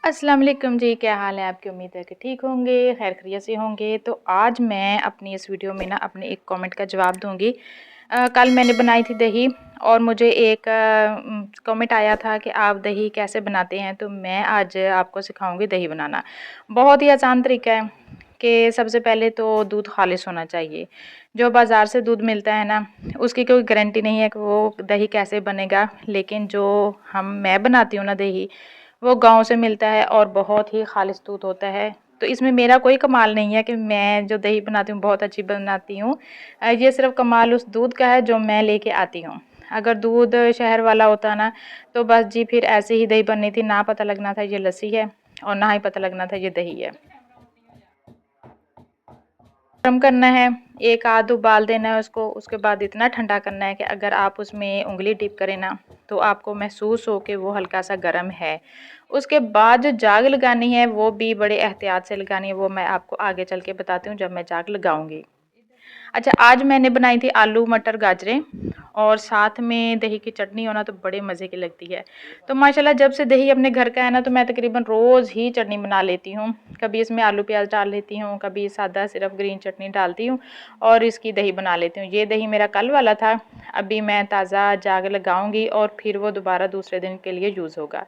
अस्सलाम वालेकुम जी, क्या हाल है आपकी? उम्मीद है कि ठीक होंगे, खैर खैरियत से होंगे। तो आज मैं अपनी इस वीडियो में ना अपने एक कमेंट का जवाब दूँगी। कल मैंने बनाई थी दही और मुझे एक कमेंट आया था कि आप दही कैसे बनाते हैं? तो मैं आज आपको सिखाऊँगी दही बनाना। बहुत ही आसान तरीका है कि सबसे पहले तो दूध खालिस होना चाहिए। जो बाज़ार से दूध मिलता है ना, उसकी कोई गारंटी नहीं है कि वो दही कैसे बनेगा, लेकिन जो मैं बनाती हूँ ना दही, वो गाँव से मिलता है और बहुत ही खालिस दूध होता है। तो इसमें मेरा कोई कमाल नहीं है कि मैं जो दही बनाती हूँ बहुत अच्छी बनाती हूँ। ये सिर्फ़ कमाल उस दूध का है जो मैं लेके आती हूँ। अगर दूध शहर वाला होता ना तो बस जी फिर ऐसे ही दही बननी थी, ना पता लगना था ये लस्सी है और ना ही पता लगना था ये दही है। गरम करना है, 1 आध उबाल देना है उसको, उसके बाद इतना ठंडा करना है कि अगर आप उसमें उँगली डिप करें ना, तो आपको महसूस हो कि वो हल्का-सा गरम है। उसके बाद जो जाग लगानी है, वो भी बड़े एहतियात से लगानी है, वो मैं आपको आगे चल के बताती हूँ जब मैं जाग लगाऊँगी। अच्छा, आज मैंने बनाई थी आलू मटर गाजरें और साथ में दही की चटनी हो ना तो बड़े मज़े की लगती है। तो माशाल्लाह जब से दही अपने घर का है ना तो मैं तकरीबन रोज़ ही चटनी बना लेती हूँ। कभी इसमें आलू प्याज़ डाल लेती हूँ, कभी सादा सिर्फ़ ग्रीन चटनी डालती हूँ और इसकी दही बना लेती हूँ। ये दही मेरा कल वाला था, अभी मैं ताज़ा जाग लगाऊँगी और फिर वो दोबारा दूसरे दिन के लिए यूज़ होगा।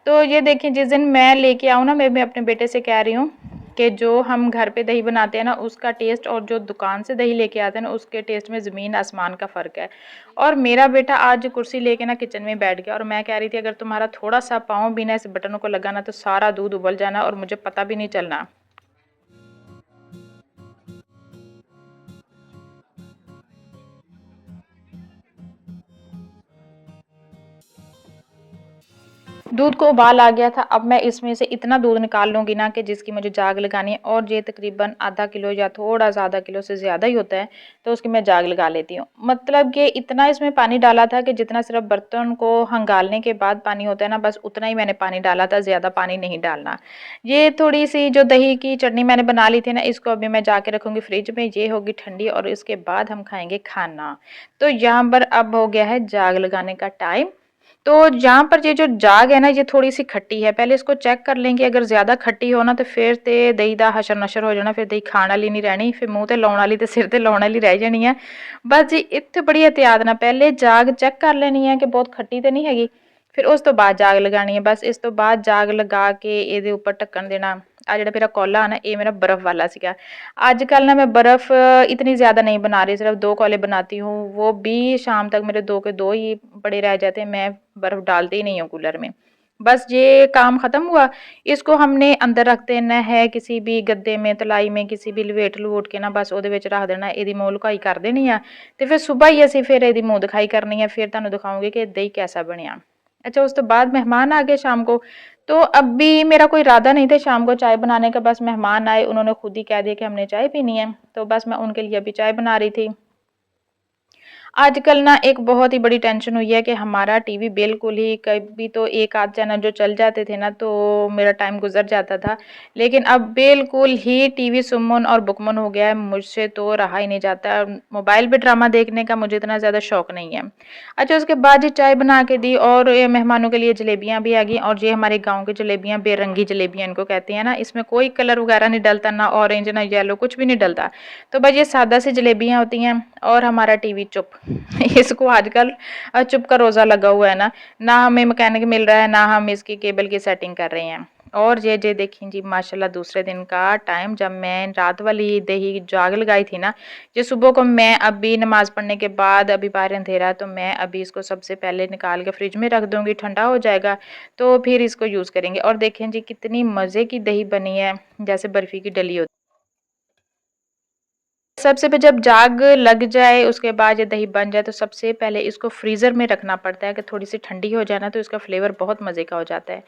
तो ये देखिए जिस दिन मैं लेके आऊँ ना मैं अपने बेटे से कह रही हूँ कि जो हम घर पे दही बनाते हैं ना उसका टेस्ट और जो दुकान से दही लेके आते हैं ना उसके टेस्ट में ज़मीन आसमान का फ़र्क है। और मेरा बेटा आज कुर्सी लेके ना किचन में बैठ गया और मैं कह रही थी अगर तुम्हारा थोड़ा-सा पाँव भी ना इस बटनों को लगा ना तो सारा दूध उबल जाना और मुझे पता भी नहीं चलना। दूध को उबाल आ गया था, अब मैं इसमें से इतना दूध निकाल लूँगी ना कि जिसकी मुझे जाग लगानी है और ये तकरीबन आधा किलो या थोड़ा-सा आधा किलो से ज़्यादा ही होता है, तो उसकी मैं जाग लगा लेती हूँ। मतलब कि इतना इसमें पानी डाला था कि जितना सिर्फ़ बर्तन को खंगालने के बाद पानी होता है ना, बस उतना ही मैंने पानी डाला था, ज़्यादा पानी नहीं डालना। ये थोड़ी-सी जो दही की चटनी मैंने बना ली थी ना, इसको अभी मैं जाके रखूँगी फ्रिज में, ये होगी ठंडी और इसके बाद हम खाएँगे खाना। तो यहाँ पर अब हो गया है जाग लगाने का टाइम। तो जहाँ पर ये जो जाग है ना ये थोड़ी-सी खट्टी है, पहले इसको चेक कर लेंगे अगर ज़्यादा खट्टी हो ना तो फिर ते दही दा हशर-नशर हो जाना, फिर दही खाण आली नहीं रहनी, फिर मूँह ते लाउण आली ते सिर ते लाउण आली रह जानी है। बस जी इत्थे बड़ी एहतियात नाल पहले जाग चेक कर लेनी है कि बहुत खट्टी ते नहीं हैगी, फिर उस तो बाद जाग लगानी है। बस इस तो बाद जाग लगा के ਇਹਦੇ ਉੱਪਰ ਢੱਕਣ ਦੇਣਾ। ਆ ਜਿਹੜਾ ਮੇਰਾ ਕੋਲਾ ਆ ਨਾ ਇਹ मेरा बर्फ़ वाला ਸੀਗਾ। आजकल ना मैं बर्फ़ इतनी ज़्यादा नहीं बना रही, सिर्फ़ 2 कोले बनाती हूँ, वो भी शाम तक मेरे 2 के 2 ही पड़े रह जाते हैं, मैं बर्फ़ डालती ही नहीं हूँ कूलर में। बस ये काम ख़त्म हुआ, इसको हमने अंदर रख देना है किसी भी गद्दे में, तलाई में, किसी भी लवेट-लवूट के ना बस ਉਹਦੇ ਵਿੱਚ ਰੱਖ ਦੇਣਾ, ਇਹਦੀ ਮੂੰਹ ਲੁਕਾਈ ਕਰ ਦੇਣੀ ਆ ਤੇ ਫਿਰ ਸੁਬਾਹ ਹੀ ਅਸੀਂ ਫਿਰ ਇਹਦੀ ਮੂੰਹ ਦਿਖਾਈ ਕਰਨੀ ਹੈ, ਫਿਰ ਤੁਹਾਨੂੰ ਦਿਖਾऊँगी कि दही कैसा ਬਣਿਆ। अच्छा उस तो बाद मेहमान आ गए शाम को, तो अभी मेरा कोई इरादा नहीं था शाम को चाय बनाने का, बस मेहमान आए, उन्होंने खुद ही कह दिया कि हमने चाय पीनी है, तो बस मैं उनके लिए अभी चाय बना रही थी। आजकल ना एक बहुत ही बड़ी टेंशन हुई है कि हमारा टीवी बिल्कुल ही कभी तो एक आध चैनल जो चल जाते थे ना तो मेरा टाइम गुजर जाता था। लेकिन अब बिल्कुल ही टीवी सुम्मन और बुकमन हो गया है, मुझसे तो रहा ही नहीं जाता। मोबाइल पे ड्रामा देखने का मुझे इतना ज़्यादा शौक नहीं है। अच्छा उसके बाद ये चाय बना के दी और ये मेहमानों के लिए जलेबियाँ भी आ गई और ये हमारे गाँव की जलेबियाँ बेरंगी जलेबियाँ इनको कहते हैं ना, इसमें कोई कलर वगैरह नहीं डलता, ना ऑरेंज ना येलो कुछ भी नहीं डलता। तो बस ये सादा सी जलेबियाँ होती हैं और हमारा टीवी चुप। इसको आजकल चुप का रोज़ा लगा हुआ है ना हमें मैकेनिक मिल रहा है, ना हम इसकी केबल की सेटिंग कर रहे हैं। और ये देखिए जी माशाल्लाह दूसरे दिन का टाइम जब मैं रात वाली दही जाग लगाई थी ना, ये सुबह को मैं अभी नमाज़ पढ़ने के बाद अभी बाहर अंधेरा है तो मैं अभी इसको सबसे पहले निकाल के फ्रिज में रख दूँगी, ठंडा हो जाएगा, तो फिर इसको यूज़ करेंगे। और देखें जी कितनी मज़े की दही बनी है, जैसे बर्फ़ी की डली होती है। सबसे पे जब जाग लग जाए उसके बाद ये दही बन जाए तो सबसे पहले इसको फ्रीज़र में रखना पड़ता है कि थोड़ी-सी ठंडी हो जाए ना तो इसका फ्लेवर बहुत मज़े का हो जाता है।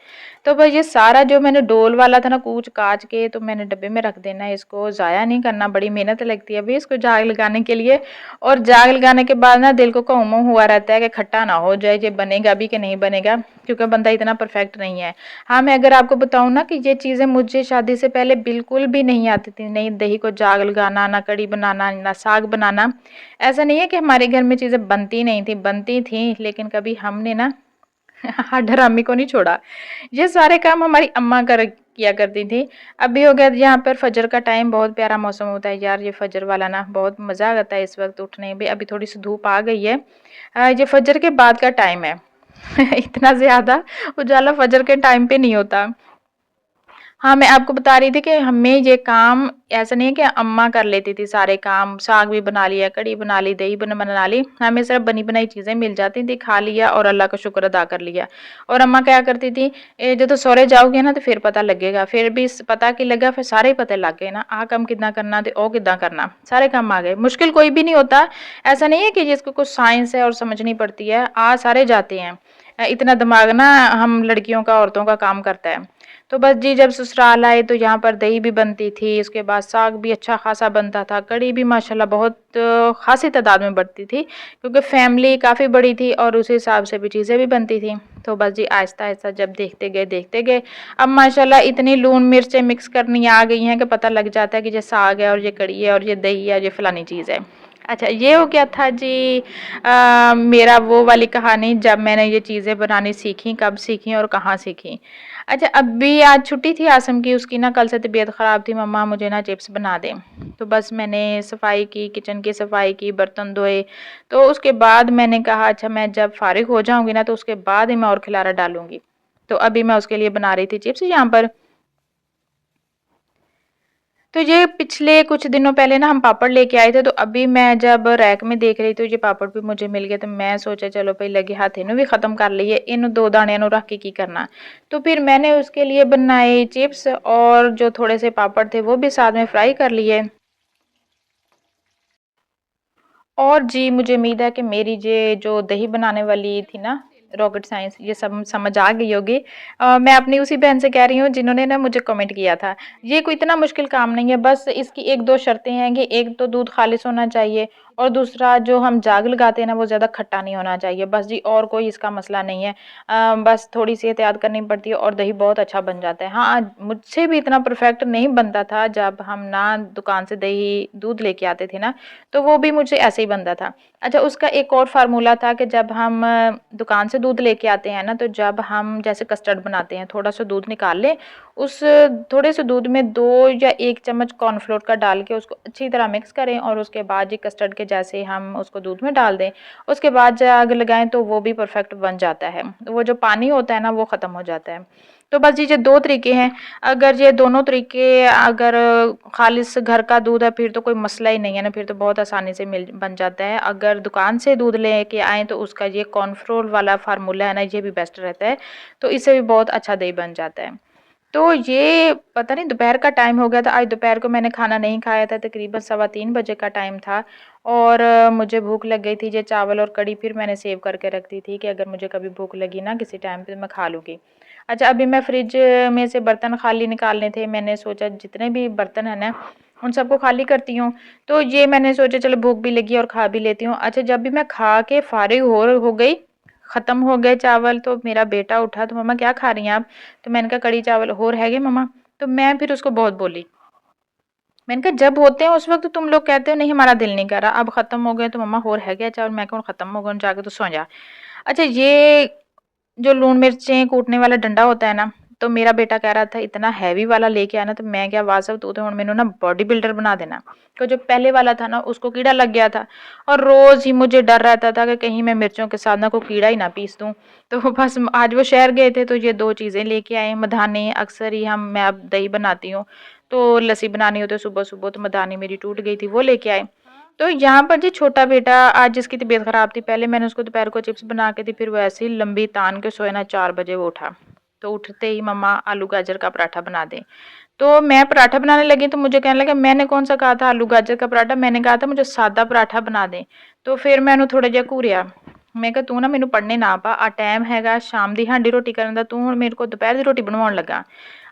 तो बस ये सारा जो मैंने डोल वाला था ना कूच-काच के तो मैंने डब्बे में रख देना है, इसको ज़ाया नहीं करना, बड़ी मेहनत लगती है भई इसको जाग लगाने के लिए। और जाग लगाने के बाद ना दिल को कौं-मौं हुआ रहता है कि खट्टा ना हो जाए, ये बनेगा भी कि नहीं बनेगा, क्योंकि बंदा इतना परफेक्ट नहीं है। हाँ, मैं अगर आपको बताऊँ ना कि ये चीज़ें मुझे शादी से पहले बिल्कुल भी नहीं आती थी, नहीं दही को जाग लगाना, ना कढ़ी बनाना, ना साग बनाना। ऐसा नहीं है कि हमारे घर में चीज़ें बनती नहीं थी, बनती थीं, लेकिन कभी हमने ना हाँ, डरामी को नहीं छोड़ा। ये सारे काम हमारी अम्मा कर किया करती थी। अभी हो गया यहाँ पर फजर का टाइम, बहुत प्यारा मौसम होता है यार, ये फजर वाला ना बहुत मज़ा आता है इस वक़्त उठने में। अभी थोड़ी-सी धूप आ गई है। ये फजर के बाद का टाइम है। इतना ज़्यादा उजाला फजर के टाइम पे नहीं होता। हाँ, मैं आपको बता रही थी कि हमें ये काम ऐसा नहीं है कि अम्मा कर लेती थी सारे काम, साग भी बना लिया, कढ़ी बना ली, दही बना ली, हमें सिर्फ बनी-बनाई चीज़ें मिल जाती थी, खा लिया और अल्लाह का शुक्र अदा कर लिया। और अम्मा क्या करती थी, ਜਦੋਂ ਸਹੁਰੇ ਜਾਓਗੇ ना तो फिर पता लगेगा, फिर भी पता की लगा फिर सारे ही पता लग गए ना, आ काम कितना करना ते ओ कितना करना, सारे काम आ गए। मुश्किल कोई भी नहीं होता, ऐसा नहीं है कि जिसको कुछ साइंस है और समझनी पड़ती है, आ सारे जाते हैं। इतना दिमाग ना हम लड़कियों का, औरतों का काम करता है। तो बस जी जब ससुराल आए तो यहाँ पर दही भी बनती थी, उसके बाद साग भी अच्छा खासा बनता था, कढ़ी भी माशाल्लाह बहुत खासी तादाद में बनती थी, क्योंकि फैमिली काफ़ी बड़ी थी और उस हिसाब से भी चीज़ें भी बनती थी। तो बस जी आहिस्ता-आहिस्ता जब देखते गए, अब माशाल्लाह इतनी लून मिर्चें मिक्स करनी आ गई हैं कि पता लग जाता है कि ये साग है और ये कढ़ी है और ये दही है और ये फलानी चीज़ है। अच्छा ये हो गया था जी मेरा वो वाली कहानी जब मैंने ये चीज़ें बनानी सीखी, कब सीखी और कहाँ सीखी। अच्छा अभी आज छुट्टी थी आसिम की, उसकी ना कल से तबीयत ख़राब थी, मम्मा मुझे ना चिप्स बना दें। तो बस मैंने सफाई की, किचन की सफाई की, बर्तन धोए, तो उसके बाद मैंने कहा अच्छा मैं जब फ़ारिग हो जाऊँगी ना तो उसके बाद ही मैं और खिलारा डालूँगी। तो अभी मैं उसके लिए बना रही थी चिप्स यहाँ पर। तो ये पिछले कुछ दिनों पहले ना हम पापड़ लेके आए थे, तो अभी मैं जब रैक में देख रही थी ये पापड़ भी मुझे मिल गए, तो मैं सोचा चलो भई लगे हाथ इन्हू भी खत्म कर लईए, इन 2 दाणिਆਂ ਨੂੰ रख के की करना। तो फिर मैंने उसके लिए बनाए चिप्स और जो थोड़े से पापड़ थे वो भी साथ में फ्राई कर लिए। और जी, मुझे उम्मीद है कि मेरी ये जो दही बनाने वाली थी ना, रॉकेट साइंस ये सब समझ आ गई होगी। मैं अपनी उसी बहन से कह रही हूँ जिन्होंने ना मुझे कमेंट किया था। ये कोई इतना मुश्किल काम नहीं है, बस इसकी 1-2 शर्तें हैं कि एक तो दूध खालिस होना चाहिए और दूसरा जो हम जाग लगाते हैं ना, वो ज़्यादा खट्टा नहीं होना चाहिए। बस जी और कोई इसका मसला नहीं है। बस थोड़ी-सी एहतियात करनी पड़ती है और दही बहुत अच्छा बन जाता है। हाँ, मुझसे भी इतना परफेक्ट नहीं बनता था जब हम ना दुकान से दही दूध लेके आते थे ना, तो वो भी मुझसे ऐसे ही बनता था। अच्छा उसका एक और फ़ॉर्मूला था कि जब हम दुकान से दूध लेके आते हैं ना, तो जब हम जैसे कस्टर्ड बनाते हैं, थोड़ा-सा दूध निकाल लें, उस थोड़े से दूध में 2 या 1 चम्मच कॉर्नफ्लोर का डाल के उसको अच्छी तरह मिक्स करें और उसके बाद ये कस्टर्ड के जैसे हम उसको दूध में डाल दें। उसके बाद जब लगाएँ तो वो भी परफेक्ट बन जाता है। वो जो पानी होता है ना, वो ख़त्म हो जाता है। तो बस ये जो 2 तरीके हैं, अगर ये दोनों तरीके अगर खालिस घर का दूध है फिर तो कोई मसला ही नहीं है ना, फिर तो बहुत आसानी से मिल बन जाता है। अगर दुकान से दूध लेके आएँ तो उसका ये कॉर्नफ्लोर वाला फ़ॉर्मूला है ना, ये भी बेस्ट रहता है। तो इससे भी बहुत अच्छा दही बन जाता है। तो ये पता नहीं दोपहर का टाइम हो गया था, आज दोपहर को मैंने खाना नहीं खाया था, तकरीबन सवा 3 बजे का टाइम था और मुझे भूख लग गई थी। ये चावल और कढ़ी फिर मैंने सेव करके रख दी थी कि अगर मुझे कभी भूख लगी ना किसी टाइम पे तो मैं खा लूँगी। अच्छा अभी मैं फ्रिज में से बर्तन खाली निकालने थे, मैंने सोचा जितने भी बर्तन हैं ना, उन सबको खाली करती हूँ। तो ये मैंने सोचा चलो भूख भी लगी और खा भी लेती हूँ। अच्छा जब भी मैं खा के फ़ारिग हो गई, ख़त्म हो गए चावल तो मेरा बेटा उठा, तो मम्मा क्या खा रही हैं आप? तो मैंने कहा कढ़ी चावल और हैगे मम्मा? तो मैं फिर उसको बहुत बोली। मैंने कहा जब होते हैं उस वक़्त तुम लोग कहते हो नहीं हमारा दिल नहीं कर रहा, अब ख़त्म हो गए तो मम्मा और है क्या चावल? मैं कहूँ ख़त्म हो गए जाके तो सो जा। अच्छा ये जो लून मिर्चें कूटने वाला डंडा होता है ना, तो मेरा बेटा कह रहा था इतना हैवी वाला लेके आना, तो मैं क्या वासव तू तो हुण मैनू ना बॉडी बिल्डर बना देना। तो जो पहले वाला था ना उसको कीड़ा लग गया था और रोज़ ही मुझे डर रहता था कि कहीं मैं मिर्चों के साथ ना कोई कीड़ा ही ना पीस दूँ। तो बस आज वो शहर गए थे तो ये 2 चीज़ें लेके आए। मधानी अक्सर ही हम मैं अब दही बनाती हूँ, तो लस्सी बनानी हो तो सुबह-सुबह तो मधानी मेरी टूट गई थी, वो लेके आए। तो यहाँ पर जी छोटा बेटा आज जिसकी तबीयत ख़राब थी, पहले मैंने उसको दोपहर को चिप्स बना के दी, फिर वो ऐसे ही लंबी तान के सोए ना 4 बजे वो उठा। तो उठते ही मम्मा आलू गाजर का पराठा बना दें। तो मैं पराठा बनाने लगी तो मुझे कहने लगा मैंने कौन-सा कहा था आलू गाजर का पराठा, मैंने कहा था मुझे सादा पराठा बना दें। तो फिर मैं ਉਹਨੂੰ थोड़ा ਜਿਹਾ ਘੂਰਿਆ। मैं कहा तू ना मैनू पढ़ने ना पा, आ टाइम हैगा शाम ਦੀ ਹਾਂਡੀ रोटी करन दा, तू हुण मेरे को दोपहर ਦੀ रोटी बनवाउण लगा।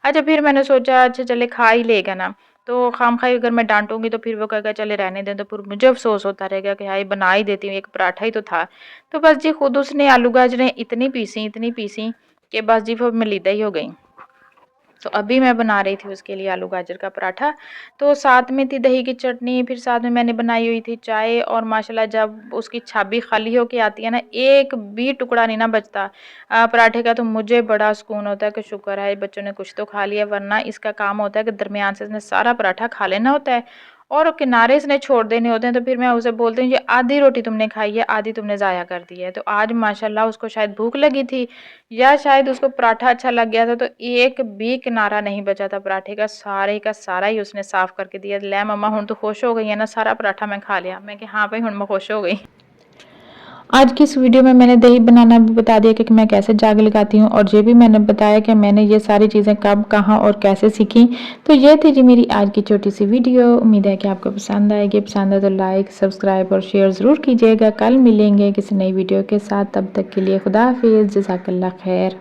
अच्छा फिर मैंने सोचा अच्छा चले खा ही लेगा ना, तो खामख़ा अगर मैं डाँटूँगी तो फिर वो कहेगा चले रहने दें, तो फिर मुझे अफ़सोस होता रहेगा कि हाय बना ही देती हूँ, एक पराठा ही तो था। तो बस जी खुद उसने आलू गाजरें इतनी पीसी कि बस जी फिर मैं लीदा ही हो गई। तो अभी मैं बना रही थी उसके लिए आलू गाजर का पराठा। तो साथ में थी दही की चटनी, फिर साथ में मैंने बनाई हुई थी चाय और माशाल्लाह जब उसकी छाबी खाली होके आती है ना, एक भी टुकड़ा नहीं ना बचता पराठे का, तो मुझे बड़ा सुकून होता है कि शुक्र है बच्चों ने कुछ तो खा लिया, वरना इसका काम होता है कि दरमियान से इसने सारा पराठा खा लेना होता है और किनारे इसने छोड़ देने होते हैं। तो फिर मैं उसे बोलती हूँ ये आधी रोटी तुमने खाई है, आधी तुमने ज़ाया कर दी है। तो आज माशाल्लाह उसको शायद भूख लगी थी या शायद उसको पराठा अच्छा लग गया था, तो एक भी किनारा नहीं बचा था पराठे का सारा ही उसने साफ करके दिया। ले मम्मा हुण तो खुश हो गई है ना, सारा पराठा मैं खा लिया। मैं कि हाँ भाई हुण मैं खुश हो गई। आज की इस वीडियो में मैंने दही बनाना भी बता दिया कि मैं कैसे जाग लगाती हूँ, और ये भी मैंने बताया कि मैंने ये सारी चीज़ें कब, कहाँ और कैसे सीखी। तो ये थी जी मेरी आज की छोटी सी वीडियो। उम्मीद है कि आपको पसंद आएगी। पसंद है तो लाइक, सब्सक्राइब और शेयर ज़रूर कीजिएगा। कल मिलेंगे किसी नई वीडियो के साथ, तब तक के लिए खुदा हाफिज़, जज़ाकल्लाह खैर।